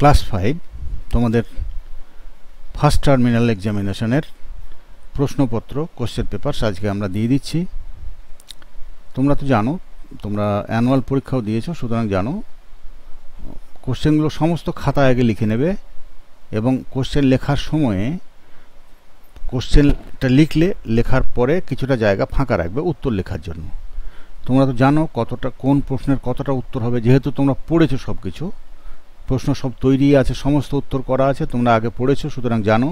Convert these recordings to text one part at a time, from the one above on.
Class 5 তোমাদের first terminal এক্সামিনেশনের প্রশ্নপত্র question papers আজকে আমরা দিয়ে দিচ্ছি। তোমরা তো জানো, তোমরা অ্যানুয়াল পরীক্ষাও দিয়েছো, সুতরাং জানো কোশ্চেনগুলো সমস্ত খাতা আগে লিখে নেবে এবং কোশ্চেন লেখার সময়ে কোশ্চেনটা লিখলে লেখার পরে কিছুটা জায়গা ফাঁকা রাখবে উত্তর লেখার জন্য। তোমরা তো জানো কতটা কোন প্রশ্নের কতটা উত্তর হবে, যেহেতু তোমরা পড়েছো সব কিছু, প্রশ্ন সব তৈরি আছে, সমস্ত উত্তর করা আছে, তোমরা আগে পড়েছো, সুতরাং জানো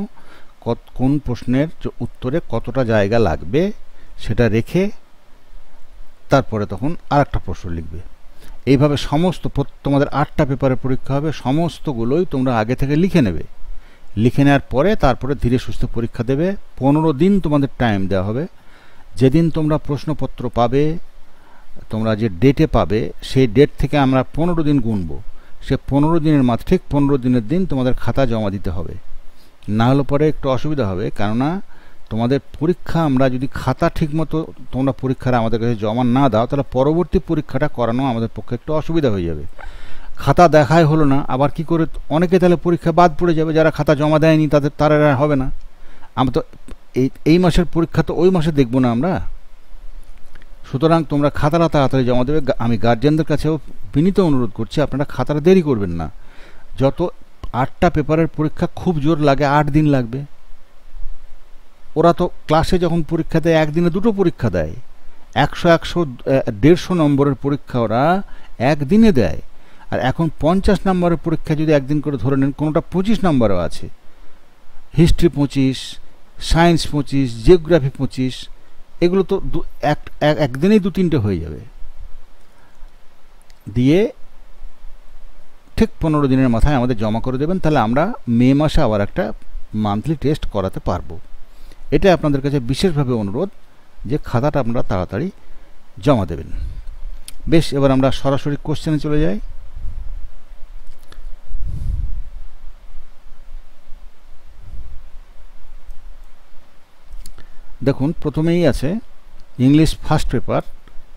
কোন প্রশ্নের উত্তরে কতটা জায়গা লাগবে সেটা রেখে তারপরে তখন আর একটা প্রশ্ন লিখবে। এইভাবে সমস্ত তোমাদের 8টা পেপারের পরীক্ষা হবে, সমস্তগুলোই তোমরা আগে থেকে লিখে নেবে। লিখে নেওয়ার পরে তারপরে ধীরে সুস্থে পরীক্ষা দেবে। 15 দিন তোমাদের টাইম দেওয়া হবে। যেদিন তোমরা প্রশ্নপত্র পাবে, তোমরা যে ডেটে পাবে সেই ডেট থেকে আমরা 15 দিন গুনবো। সে 15 দিনের মাথায় ঠিক 15 দিনের দিন তোমাদের খাতা জমা দিতে হবে। না হলে পরে একটু অসুবিধা হবে, কেননা তোমাদের পরীক্ষা আমরা যদি খাতা ঠিকমতো তোমরা পরীক্ষার আমাদের কাছে জমা না দাও, তাহলে পরবর্তী পরীক্ষাটা করানো আমাদের পক্ষে একটু অসুবিধা হয়ে যাবে। খাতা দেখাই হলো না, আবার কি করে অনেকে তাহলে পরীক্ষা বাদ পড়ে যাবে, যারা খাতা জমা দেয়নি তারা হবে না। আমরা তো এই মাসের পরীক্ষা তো ওই মাসে দেখবো না আমরা। সুতরাং তোমরা খাতাটা তাড়াতাড়ি জমা দেবে। আমি গার্জিয়ানদের কাছেও বিনীত অনুরোধ করছি, আপনারা খাতাটা দেরি করবেন না। যত 8টা পেপারের পরীক্ষা খুব জোর লাগে 8 দিন লাগবে। ওরা তো ক্লাসে যখন পরীক্ষা দেয় একদিনে 2টো পরীক্ষা দেয়, 100-150 নম্বরের পরীক্ষা ওরা একদিনে দেয়। আর এখন 50 নম্বরের পরীক্ষা যদি একদিন করে ধরে নেন, কোনোটা 25 নম্বরও আছে। হিস্ট্রি 25, সায়েন্স 25, জিওগ্রাফি 25, এগুলো তো একদিনেই 2-3টে হয়ে যাবে। দিয়ে ঠিক 15 দিনের মাথায় আমাদের জমা করে দেবেন, তাহলে আমরা মে মাসে আবার একটা মান্থলি টেস্ট করাতে পারবো। এটা আপনাদের কাছে বিশেষভাবে অনুরোধ যে খাতাটা আপনারা তাড়াতাড়ি জমা দেবেন। বেশ, এবার আমরা সরাসরি কোশ্চেনে চলে যাই। দেখুন, প্রথমেই আছে English first paper,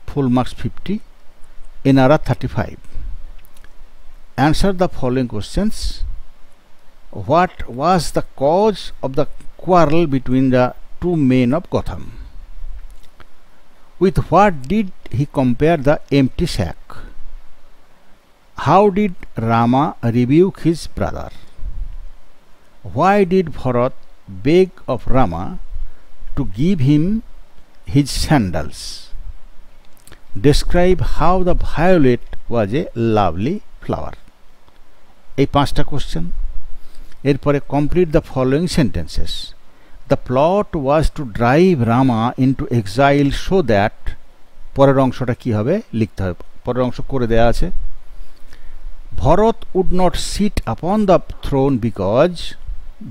full marks 50, NRR 35. Answer the following questions. What was the cause of the quarrel between the two men of Gotham? With what did he compare the empty sack? How did Rama rebuke his brother? Why did Bharat beg of Rama to give him his sandals? Describe how the violet was a lovely flower. এই 5টা question. এরপরে complete the following sentences. The plot was to drive Rama into exile so that, পরের অংশটা কি হবে লিখতে হবে, পরের অংশ করে দেয়া আছে। Bharat would not sit upon the throne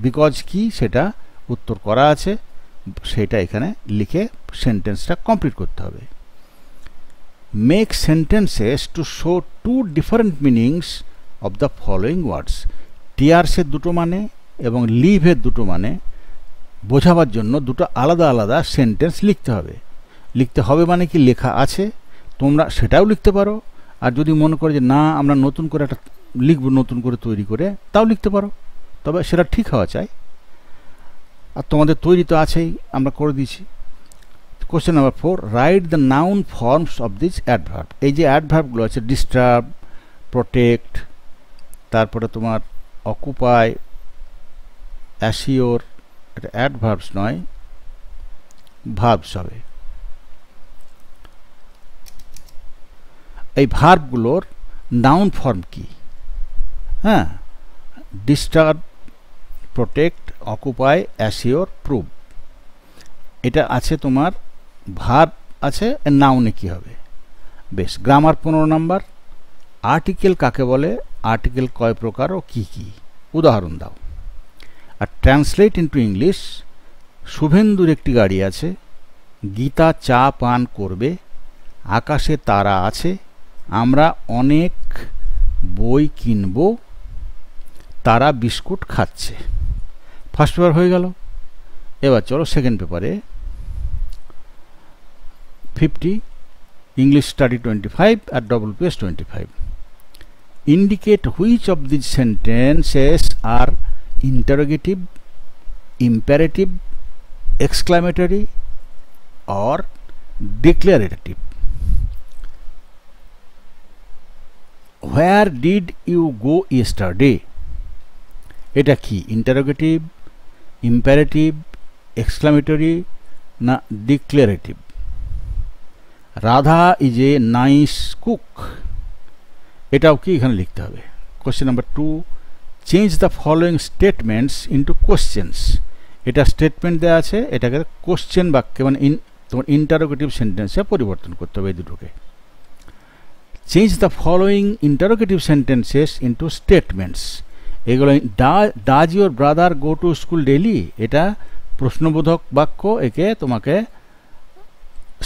because কি সেটা উত্তর করা আছে, সেটা এখানে লিখে সেন্টেন্সটা কমপ্লিট করতে হবে। Make sentences to show 2 different meanings of the following words. টিয়ার্সের 2টো মানে এবং লিভের 2টো মানে বোঝাবার জন্য 2টো আলাদা আলাদা সেন্টেন্স লিখতে হবে। লিখতে হবে মানে কি লেখা আছে, তোমরা সেটাও লিখতে পারো। আর যদি মনে করো যে না আমরা নতুন করে একটা লিখব, নতুন করে তৈরি করে, তাও লিখতে পারো, তবে সেটা ঠিক হওয়া চাই। আর তোমাদের তৈরি তো আছেই, আমরা করে দিয়েছি। Question number 4, write the noun forms of this adverb. এই যে অ্যাডভার্বগুলো আছে, ডিস্টার্ব, প্রোটেক্ট, তারপরে তোমার অকুপাই, অ্যাসিওর, এটা অ্যাডভার্বস নয়, ভার্বস হবে। এই ভার্বগুলোর নাউন ফর্ম কি? হ্যাঁ, disturb, protect, occupy, assure, prove, এটা আছে তোমার। ভার্ব আছে, নাউনে কি হবে? বেশ, গ্রামার 15 নাম্বার। আর্টিকেল কাকে বলে, আর্টিকেল কয় প্রকার ও কি কি, উদাহরণ দাও। আর ট্রান্সলেট ইন্টু ইংলিশ। শুভেন্দুর একটি গাড়ি আছে, গীতা চা পান করবে, আকাশে তারা আছে, আমরা অনেক বই কিনব, তারা বিস্কুট খাচ্ছে। ফার্স্ট পেপার হয়ে গেল। এবার চলো সেকেন্ড পেপারে 50, ইংলিশ স্টাডি 25 আর double page 25। indicate which of these sentences are interrogative, imperative, exclamatory or declarative. Where did you go yesterday? এটা কি ইন্টারোগেটিভ, ইম্পারেটিভ, এক্সক্লামেটরি না declarative? Radha is a nice cook, এটাও কি এখানে লিখতে হবে। Question number 2, change the following statements into questions. এটা statement দেওয়া আছে, এটাকে কোশ্চেন বাক্যে মানে তোমার ইন্টারোগেটিভ সেন্টেন্সে পরিবর্তন করতে হবে এই দুটোকে। Change the following interrogative sentences into statements. এগুলো does your brother go to school daily, এটা প্রশ্নবোধক বাক্য, একে তোমাকে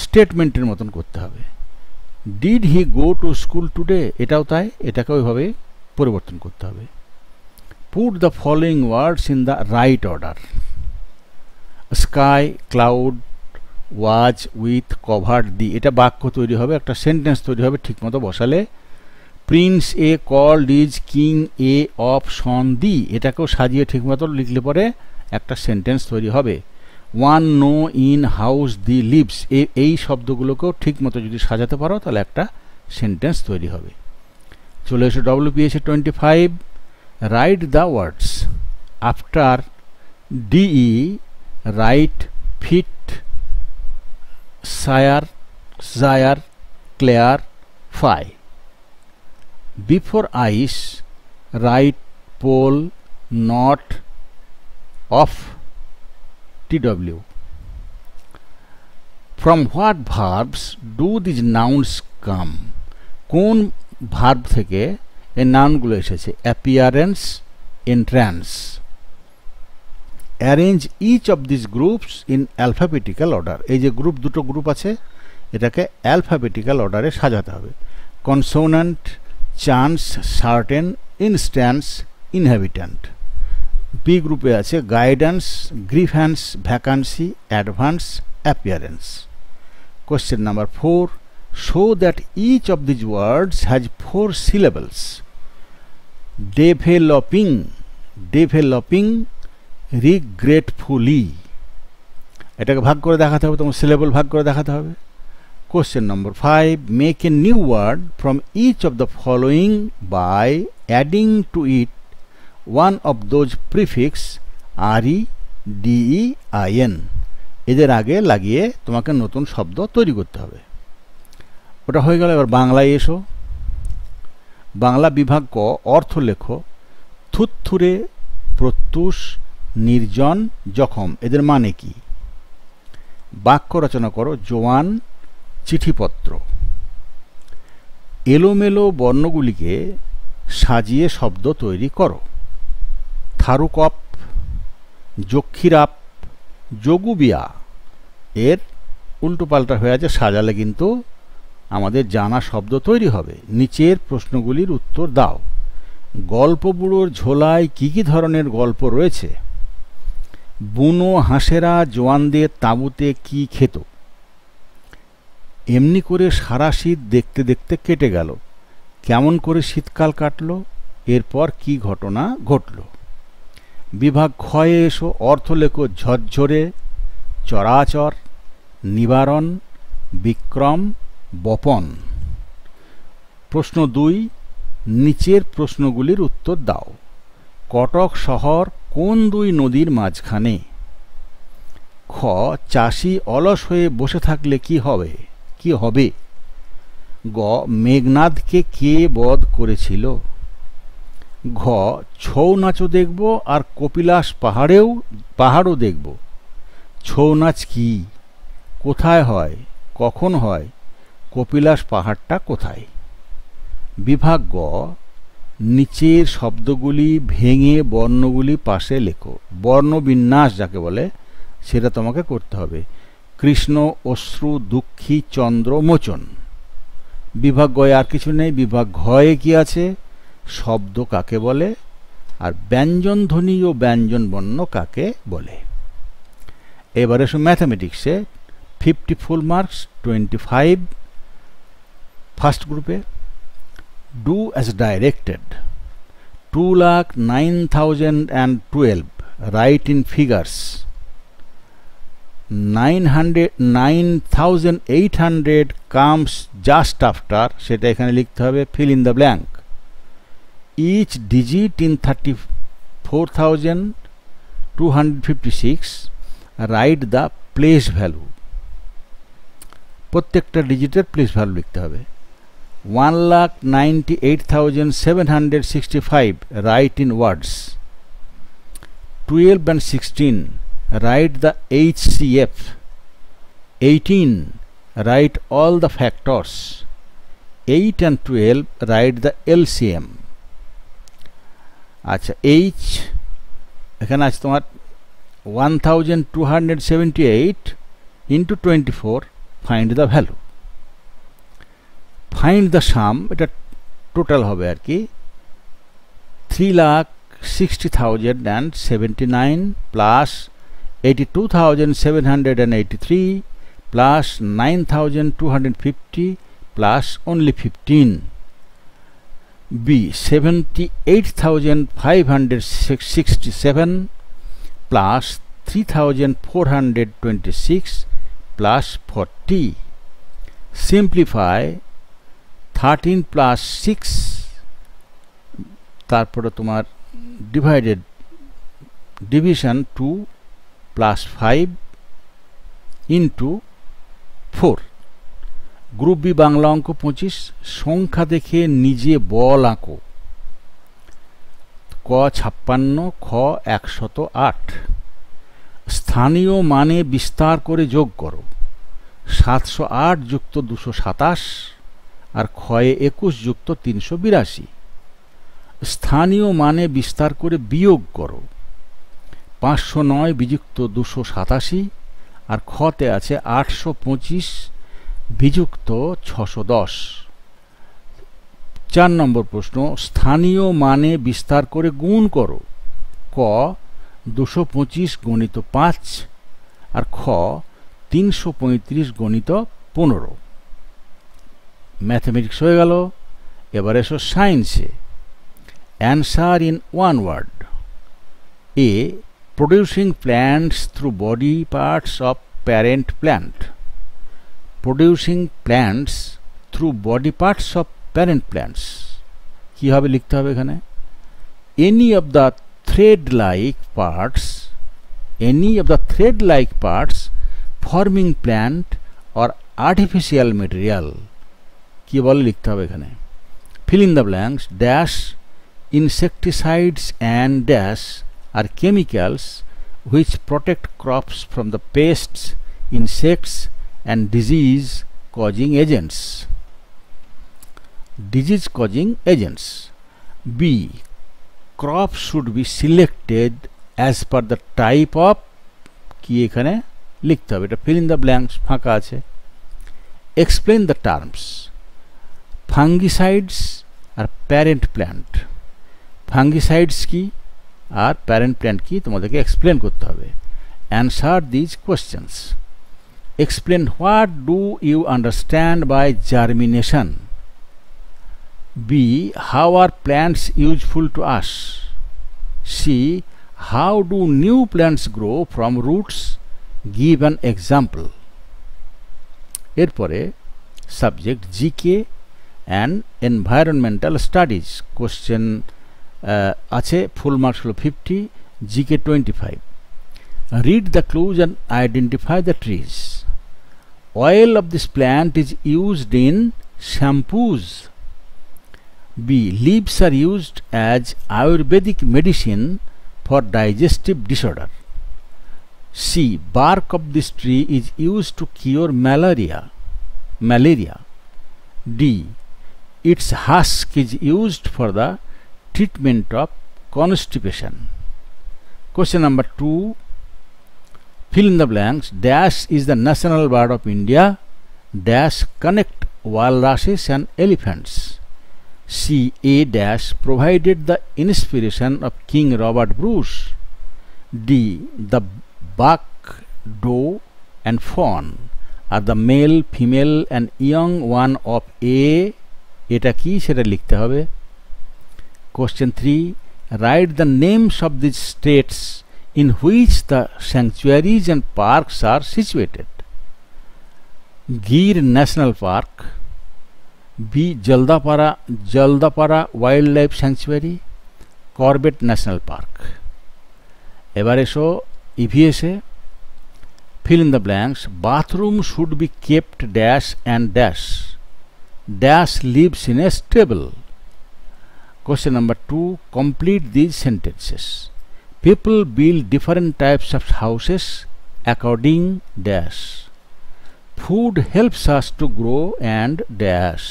স্টেটমেন্টের মতন করতে হবে। Did he go to school today, এটাও তাই, এটাকে ওইভাবে পরিবর্তন করতে হবে। Put the following words in the right order. Sky, cloud, was, with, covered the, এটা বাক্য তৈরি হবে, একটা সেন্টেন্স তৈরি হবে ঠিকমতো বসালে। Prince a called is king a of son the, এটাকেও সাজিয়ে ঠিকমতো লিখলে পরে একটা সেন্টেন্স তৈরি হবে। One no in house the lives, এই শব্দগুলোকেও ঠিকমতো যদি সাজাতে পারো তাহলে একটা সেন্টেন্স তৈরি হবে। চলে এসো WPSA 25, write the words after ডিই, right, fit, sire, gyre, clear, fie. Before ice, write pole, not, of, TW. From what verbs do these nouns come? কোন ভার্ব থেকে এই নাউনগুলো এসেছে? appearance, entrance. Arrange each of these groups in alphabetical order. এই যে দুটো group আছে, এটাকে alphabetical অর্ডারে সাজাতে হবে। Consonant, chance, certain, instance, inhabitant. B গ্রুপে আছে guidance, grievance, vacancy, advance, appearance. Question number 4, show that each of these words has 4 syllables. Developing, developing, regretfully, এটাকে ভাগ করে দেখাতে হবে, তোমার সিলেবল ভাগ করে দেখাতে হবে। Question number 5, make a new word from each of the following by adding to it one of those prefix re, de, in. এদের আগে লাগিয়ে তোমাকে নতুন শব্দ তৈরি করতে হবে। ওটা হয়ে গেল। এবার বাংলায় এসো। বাংলা বিভাগ ক, অর্থ লেখো। থুতথুরে, প্রত্যুষ, নির্জন, জখম, এদের মানে কি? বাক্য রচনা করো। জোয়ান, চিঠিপত্র। এলোমেলো বর্ণগুলিকে সাজিয়ে শব্দ তৈরি করো। থারুকপ, যক্ষীরাপ, যোগুবিয়া, এর উল্টোপাল্টা হয়ে আছে, সাজালে কিন্তু আমাদের জানা শব্দ তৈরি হবে। নিচের প্রশ্নগুলির উত্তর দাও। গল্প বুড়োর ঝোলায় কি কি ধরনের গল্প রয়েছে? বুনো হাঁসেরা জোয়ানদের তাঁবুতে কি খেত? এমনি করে সারা শীত দেখতে দেখতে কেটে গেল। কেমন করে শীতকাল কাটল? এরপর কি ঘটনা ঘটল? বিভাগ ক্ষয়ে এসো। অর্থ লেখো। ঝরঝরে, চরাচর, নিবারণ, বিক্রম, বপন। প্রশ্ন 2, নিচের প্রশ্নগুলির উত্তর দাও। কটক শহর কোন 2 নদীর মাঝখানে? খ, চাষি অলস হয়ে বসে থাকলে কি হবে? গ, মেঘনাদকে কে বধ করেছিল? ঘ, ছৌ নাচও দেখব আর কপিলাস পাহাড়ও দেখব। ছৌ নাচ কি? কোথায় হয়? কখন হয়? কপিলাস পাহাড়টা কোথায়? বিভাগ গ, নিচের শব্দগুলি ভেঙে বর্ণগুলি পাশে লেখো। বর্ণবিন্যাস যাকে বলে সেটা তোমাকে করতে হবে। কৃষ্ণ, অশ্রু, দুঃখী, চন্দ্র, মোচন। বিভাগ গয়ে আর কিছু নেই। বিভাগ ঘয়ে কি আছে? শব্দ কাকে বলে আর ব্যঞ্জন ধ্বনি ও ব্যঞ্জন বর্ণ কাকে বলে। এবার এসো ম্যাথামেটিক্সে। 50 ফুল মার্কস, 25 ফার্স্ট গ্রুপে। Do as directed. 2,09,012. Write in figures. 9,800 comes just after, সেটা এখানে লিখতে হবে, fill in the blank. Each digit in 34,256. Write the place value. প্রত্যেকটা ডিজিটের প্লেস ভ্যালু লিখতে হবে। 1,98,765. Write in words. 12 and 16. Write the HCF. 18. Write all the factors. 8 and 12. Write the LCM. আচ্ছা, H এখানে আছে তোমার 1,278 into 24. Find the value. Find the sum, এটা total হবে আর কি। 3,60,079 plus 82,783 plus 9,250 plus only 15. B. 78,567 plus 3,426 plus 40. Simplify. 13 plus 6, তারপরে তোমার divided, division 2 plus 5 into 4. Group B Bangla অঙ্ক 25। সংখ্যা দেখে নিজে বল আঁকো। ক 56, খ 108। স্থানীয় মানে বিস্তার করে যোগ করো। 708 যুক্ত 227 আর ক্ষয়ে 21 যুক্ত 382। স্থানীয় মানে বিস্তার করে বিয়োগ করো। 509 বিযুক্ত 287 আর খতে আছে 825 বিযুক্ত 610। 4 নম্বর প্রশ্ন, স্থানীয় মানে বিস্তার করে গুণ করো। ক 225 গণিত 5 আর খ 335 গণিত 15। ম্যাথমেটিক্স হয়ে গেল। এবার এসো সায়েন্সে। Answer in one word. A. Producing plants through body parts of parent plant. Producing plants through body parts of parent plants কী হবে লিখতে হবে এখানে? Any of the thread like parts, any of the thread like parts forming plant or artificial material. কি বলে লিখতে হবে এখানে? fill in the blanks. Dash insecticides and dash are chemicals which protect crops from the pests, insects and disease causing agents. Disease causing agents. B. Crops should be selected as per the type of, কি এখানে লিখতে হবে, এটা fill in the blanks ফাঁকা আছে। Explain the terms. Fungicides আর parent plant. Fungicides কি আর প্যারেন্ট প্ল্যান্ট কি তোমাদেরকে এক্সপ্লেন করতে হবে। Answer these questions. Explain what do you understand by germination. B. How are plants useful to us. C. How do new plants grow from roots, give an example. এরপরে subject GK and environmental studies question আছে, full marks হলো 50, GK 25। read the clues and identify the trees. Oil of this plant is used in shampoos. B. Leaves are used as Ayurvedic medicine for digestive disorder. C. Bark of this tree is used to cure malaria. D. Its husk is used for the treatment of constipation. Question number 2. Fill in the blanks. Dash is the national bird of India. Dash connect walruses and elephants. C. A dash provided the inspiration of King Robert Bruce. D. The buck, doe and fawn are the male, female and young one of A এটা কি সেটা লিখতে হবে। Question 3, write the names of the states in which the sanctuaries and parks are situated. Gir National Park, B. Jaldapara Wildlife Sanctuary, Corbett National Park. এবার এসো ইভিএসে। fill in the blanks. Bathroom should be kept dash and dash. Dash lives in a stable. Question number 2, complete these sentences. People build different types of houses according dash. Food helps us to grow and dash.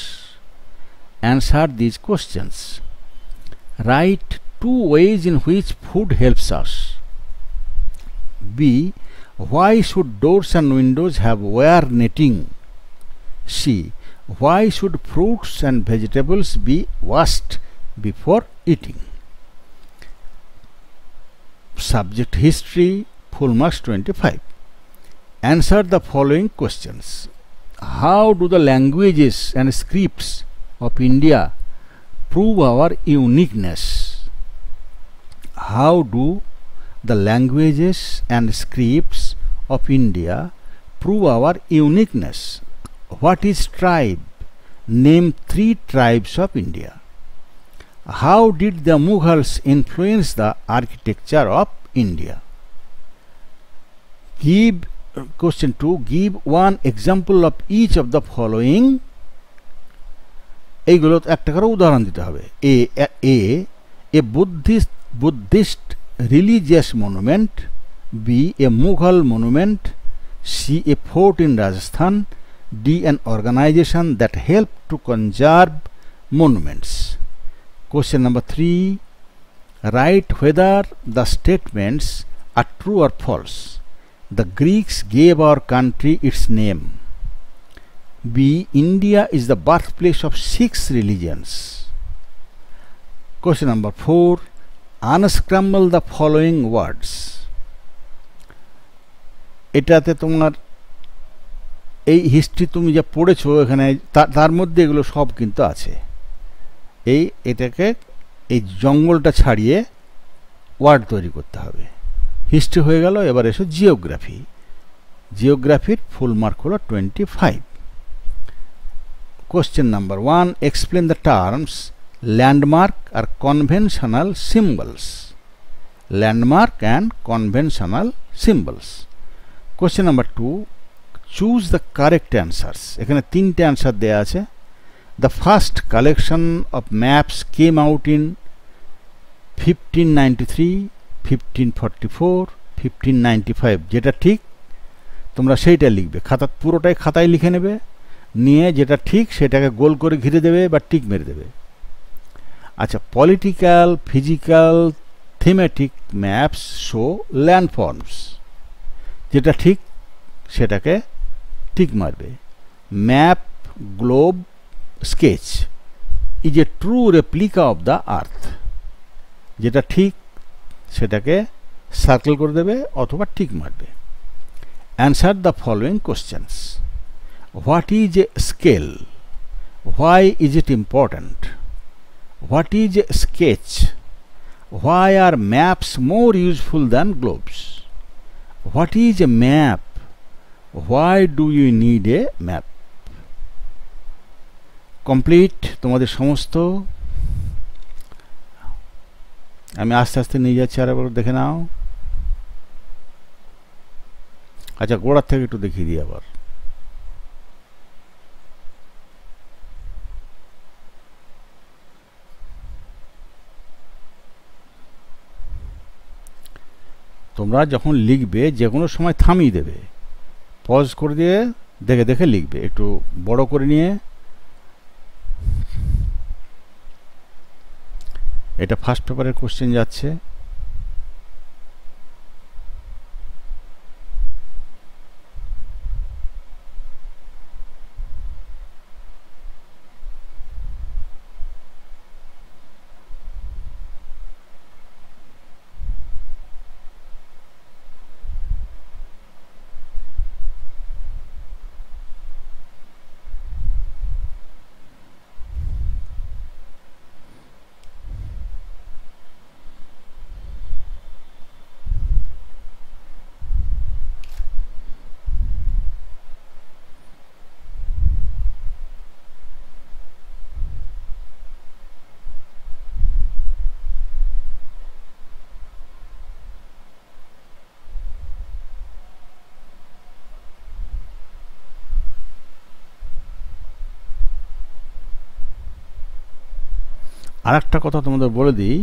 Answer these questions. Write 2 ways in which food helps us. B. Why should doors and windows have wire netting? C. Why should fruits and vegetables be washed before eating? Subject history, full marks 25. Answer the following questions. How do the languages and scripts of India prove our uniqueness? How do the languages and scripts of India prove our uniqueness? What is tribe? Name 3 tribes of India. How did the Mughals influence the architecture of India? Question 2, give one example of each of the following. এইগুলো একটা করে উদাহরণ দিতে হবে। A Buddhist religious monument, B. a Mughal monument, C. a fort in Rajasthan, D. an organization that helped to conserve monuments. Question number 3, write whether the statements are true or false. The Greeks gave our country its name. B. India is the birthplace of 6 religions. Question number 4, unscramble the following words. এটাতে তোমার এই history তুমি যা পড়েছো এখানে তার মধ্যে এগুলো সব কিন্তু আছে। এটাকে এই জঙ্গলটা ছাড়িয়ে ওয়ার্ড তৈরি করতে হবে। হিস্ট্রি হয়ে গেল। এবার এসো জিওগ্রাফি। জিওগ্রাফির ফুল মার্ক হলো 25। Question number 1, explain the terms landmark or conventional symbols. Landmark and conventional symbols. Question number 2, choose the correct answers. এখানে 3টে অ্যান্সার দেয়া আছে। The first collection of maps came out in 1593, 1544, 1595। যেটা ঠিক তোমরা সেইটা লিখবে। পুরোটাই খাতায় লিখে নেবে, নিয়ে যেটা ঠিক সেটাকে গোল করে ঘিরে দেবে বা টিক মেরে দেবে। আচ্ছা, political, physical, thematic maps show ল্যান্ডফর্মস। যেটা ঠিক সেটাকে টিক মারবে। Map, globe, sketch is a true replica of the earth. যেটা ঠিক সেটাকে সার্কেল করে দেবে অথবা টিক মারবে। Answer the following questions. What is a scale? Why is it important? What is a sketch? Why are maps more useful than globes? What is a map? Why do you need a map? Complete তোমাদের সমস্ত। আমি আস্তে আস্তে নিয়ে যাচ্ছি, আর একবার দেখে নাও। আচ্ছা, গোড়ার থেকে একটু দেখিয়ে দিই আবার। তোমরা যখন লিখবে যে কোনো সময় থামিয়ে দেবে, পজ করে দিয়ে দেখে দেখে লিখবে। একটু বড় করে নিয়ে। এটা ফার্স্ট পেপারের কোশ্চেন যাচ্ছে। আর একটা কথা তোমাদের বলে দিই,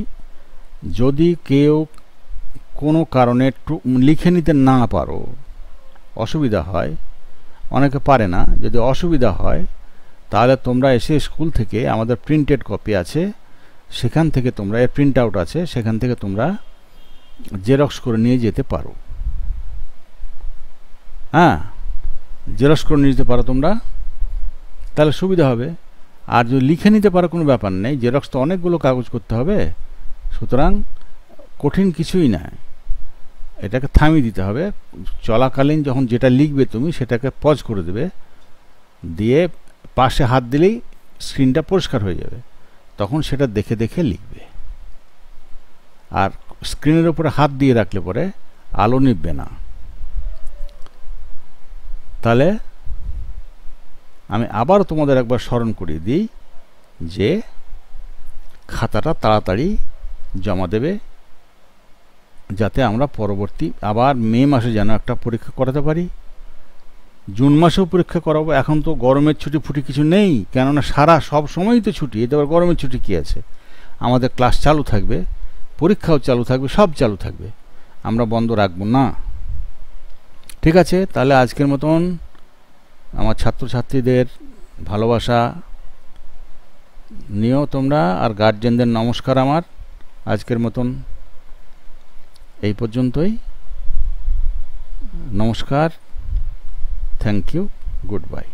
যদি কেউ কোনো কারণে লিখে নিতে না পারো, অসুবিধা হয়, অনেকে পারে না, যদি অসুবিধা হয় তাহলে তোমরা এসে স্কুল থেকে আমাদের প্রিন্টেড কপি আছে, সেখান থেকে তোমরা এর প্রিন্ট আউট আছে, সেখান থেকে তোমরা জেরক্স করে নিয়ে যেতে পারো। হ্যাঁ, জেরক্স করে নিয়ে যেতে পারো তোমরা, তাহলে সুবিধা হবে। আর যদি লিখে নিতে পারো কোনো ব্যাপার নেই, জেরক্স তো অনেকগুলো কাগজ করতে হবে, সুতরাং কঠিন কিছুই না, এটাকে থামিয়ে দিতে হবে। চলাকালীন যখন যেটা লিখবে তুমি সেটাকে পজ করে দেবে, দিয়ে পাশে হাত দিলেই স্ক্রিনটা পরিষ্কার হয়ে যাবে, তখন সেটা দেখে দেখে লিখবে। আর স্ক্রিনের উপরে হাত দিয়ে রাখলে পরে আলো নিভবে না। তাহলে আমি আবারও তোমাদের একবার স্মরণ করিয়ে দিই যে খাতাটা তাড়াতাড়ি জমা দেবে, যাতে আমরা পরবর্তী আবার মে মাসে যেন একটা পরীক্ষা করাতে পারি। জুন মাসেও পরীক্ষা করাবো। এখন তো গরমের ছুটি ফুটি কিছু নেই, কেননা সব সময়ই তো ছুটি, এতে আবার গরমের ছুটি কী আছে? আমাদের ক্লাস চালু থাকবে, পরীক্ষাও চালু থাকবে, সব চালু থাকবে, আমরা বন্ধ রাখবো না। ঠিক আছে, তাহলে আজকের মতন আমার ছাত্রছাত্রীদের ভালোবাসা নিও তোমরা, আর গার্জেনদের নমস্কার আমার। আজকের মতন এই পর্যন্তই, নমস্কার, থ্যাংক ইউ, গুড বাই।